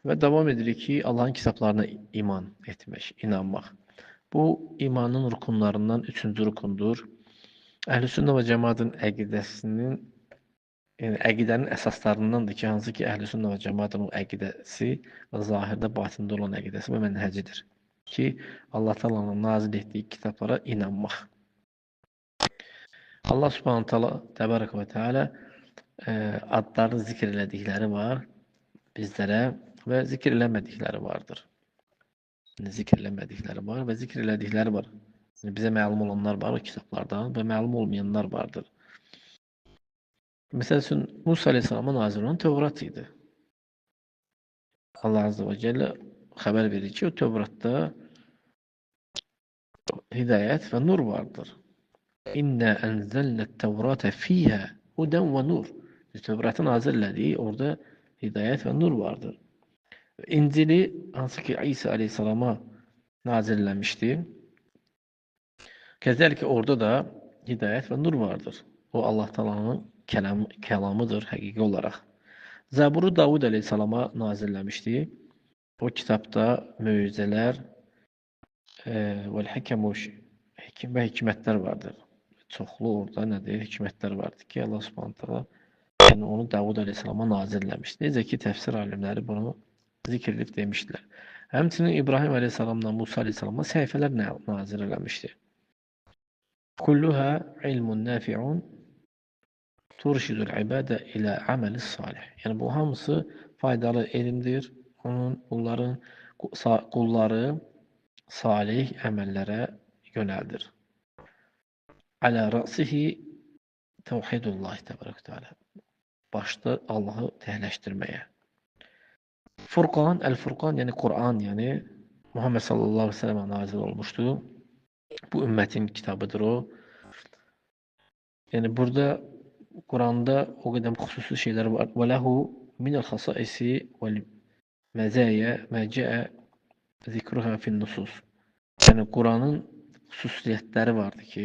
Və davam edirik ki, Allahın kitablarına iman etmək, inanmaq. Bu, imanın rukunlarından üçüncü rukundur. Əhl-i-Sünnə və Cəmaatın əqidəsinin, yəni əqidənin əsaslarındandır ki, hansı ki, Əhl-i-Sünnə və Cəmaatın o əqidəsi və zahirdə, batında olan əqidəsi və mənhəcidir. Ki, Allah Taala'nın nazil etdiyi kitablara inanmaq. Allah Subhanahu taala Təbarək və Teala adlarını zikr elədikləri var bizlərə və zikr eləmədikləri vardır. Yəni, zikr eləmədikləri var və zikr elədikləri var. Yəni, bizə məlum olanlar var o kitablardan və məlum olmayanlar vardır. Məsəl üçün, Musa Aleyhisselama nazil olan Tövrat idi. Allah Azze və Celle xəbər verir ki, o Tövratda hidayət və nur vardır. İnna enzelnet Tevrate fiha huden ve nur. Biz Tövratı nazil elədik, orada hidayət və nur vardır. İncili, hansı ki İsa Aleyhisselama nazilləmişdi. Kəzəlik orada da hidayət və nur vardır. O Allah Taala'nın kəlamıdır həqiqi olaraq. Zəburu Davud Aleyhisselama nazilləmişdi. O kitabda möcüzələr və hikmətlər vardır. Çoxlu orada nədir? Hikmətlər vardır ki, Allah Subhanahu taala yəni onu Davud Aleyhisselama nazilləmişdi. Necə ki, təfsir alimləri bunu zikr edib demişdilər. Həmçinin İbrahim Aleyhisselamla Musa Aleyhisselama səhifələr nazil eləmişdi. Kulluha ilmun nafi'un turşidul ibade ilə aməlis salih. Yəni bu hamısı faydalı elmdir. Bunların qulları salih əməllərə yönəldir. Alə rəsihi təvhidullah təbarək teala. Başda Allahı təhləşdirməyə. Furqan, Əl-Furqan, yəni Quran, yəni Muhammed sallallahu aleyhi ve sellemə nazil olmuşdu. Bu ümmətin kitabıdır o. Yəni burada Quranda o qədər xüsusi şeylər var. Və lehu minəl xasaisi vəl məzəyə məcəə zikruha fin-nusus. Yəni Quranın xüsusiyyətləri vardı ki,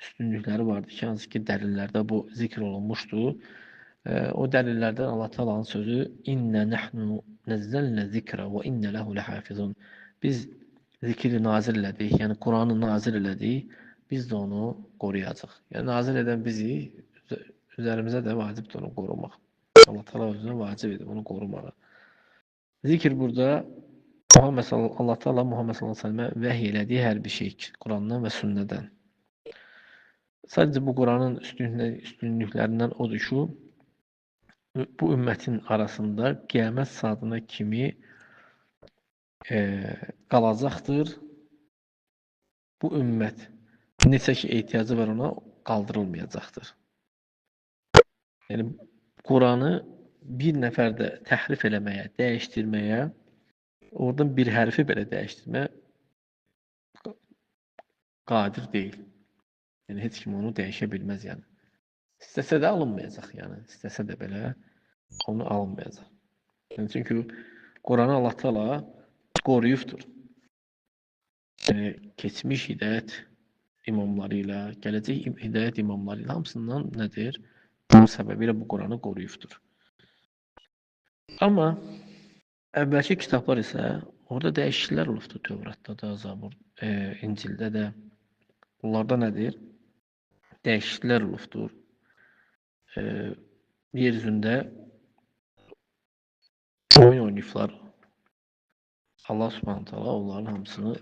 üstünlükləri vardı ki, hansı ki dəlillərdə bu zikr olunmuşdu. O dəlillərdən Allah Taala'nın sözü İnnə nəhnu nəzzəlnə zikrə və innə lehu ləhafizun. Biz zikri nazil elədik, yəni Quranı nazil elədik, biz də onu qoruyacaq. Yəni nazil edən bizi, üzərimizə də vacibdir onu qorumaq. Allah Taala özünə vacib edib onu qorumağa. Zikr burada Allah Taala Muhammed sallallahu əleyhi və səlləmə vəhy elədiyi hər bir şey, Qurandan və sünnədən. Sadəcə bu Quranın üstünlüklərindən odur ki, bu ümmətin arasında qiyamət saatına kimi qalacaqdır. Bu ümmət necə ki ehtiyacı var ona qaldırılmayacaqdır. Yəni Quranı bir nəfər də təhrif eləməyə, dəyişdirməyə, oradan bir hərfi belə dəyişdirməyə qadir deyil. Yəni heç kim onu dəyişə bilməz yəni. İstəsə də alınmayacaq yəni. İstəsə də belə onu alınmayacaq. Yəni çünki Quranı Allah Taala qoruyubdur. Yəni keçmiş hidayət imamları ilə, gələcək hidayət imamları ilə hamısından nədir? Bu səbəbilə bu Quranı qoruyubdur. Amma əvvəlki kitablar isə orada dəyişikliklər olubdur. Tövratda da, Zabur, İncildə də. Bunlarda nədir? Dəyişikliklər olubdur. Yer üzündə oyun oynayıblar. Allah Subhanahu taala onların hamısını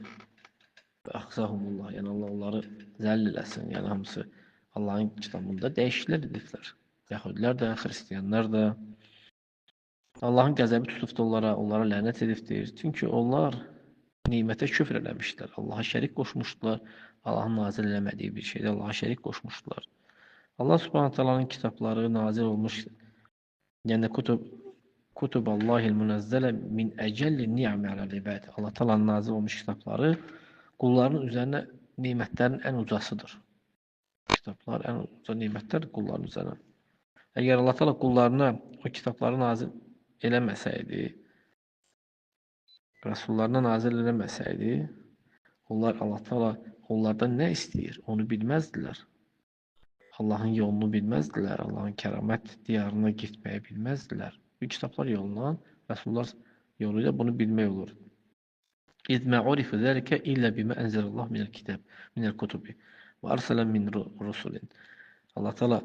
axsahumullah, yəni Allah onları zəll eləsin. Yəni hamısı Allahın kitabında dəyişikliklər ediblər. Yəhudilər də, xristianlar da. Allahın qəzəbi tutubdur onlara lənət edibdir. Çünki onlar nimətə küfr eləmişdilər. Allaha şərik qoşmuşdular. Allahın nazil eləmədiyi bir şeydə Allaha şərik qoşmuşdular. Allah Subhanahu taala'nın kitabları nazil olmuş, yəni Kutuballahil münezzələ min əcəlli ni'mə aləl-ibad. Allah Taala'nın nazil olmuş kitabları qulların üzərinə nemətlərin ən ucasıdır. Kitablar ən uca nemətlər qulların üzərinə. Əgər Allah Taala qullarına o kitabları nazil eləməsəydi, rəsullarına nazil eləməsəydi, Allah Taala onlardan nə istəyir, onu bilməzdilər. Allahın yolunu bilməzdilər, Allahın kəramət diyarına getməyi bilməzdilər. Bu kitablar yolundan rəsullar yoluyla bunu bilmək olur. İz mə urifu zəlikə illə bimə ənzəlallah minəl-kitab, minəl-kutubi və arsələ min rusulin. Allah Teala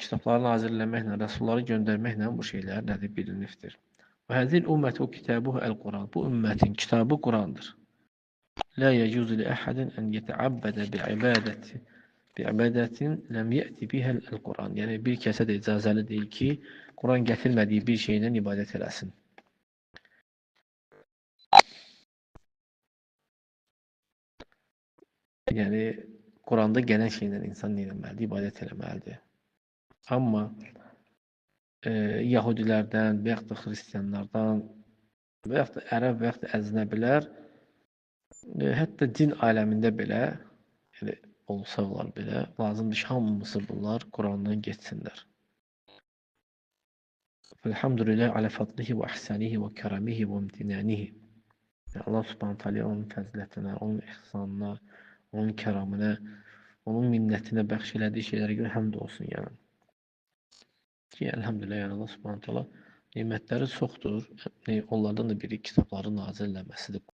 kitabları nazil eləməklə, rəsulları göndərməklə bu şeylər nədir? Bilinifdir. Və həzil ümmətu kitabuhu el-Quran. Bu ümmətin kitabı Qurandır. La yecuzu li əhədin ən yetəabbədə bi'ibadətin ləm yəti bihəl el-Quran. Yəni bir kəsə də icazəli deyil ki, Quran gətirmədiyi bir şeylə ibadət eləsin. Yəni Quranda gələn şeylə insan eləməlidir, ibadət eləməlidir. Amma Yahudilərdən və yaxud da xristiyanlardan və yaxud da ərəb və yaxud da əcnəbilər hətta din aləmində belə yəni, olsalar belə lazımdır ki, hamısı bunlar Qurandan geçsinlər. Elhamdülillah alə fadlihi və əhsənihi və kərəmihi və imtinanihi. Allah subhanahu teala onun fəzilətinə, onun ihsanına, onun kəraminə, onun minnətinə bəxş elədiyi şeylərə görə həmd olsun yəni. Ki, elhamdülillah, yəni Allah subhanahu teala nimətləri çoxdur. Onlardan da biri kitabları nazil eləməsidir.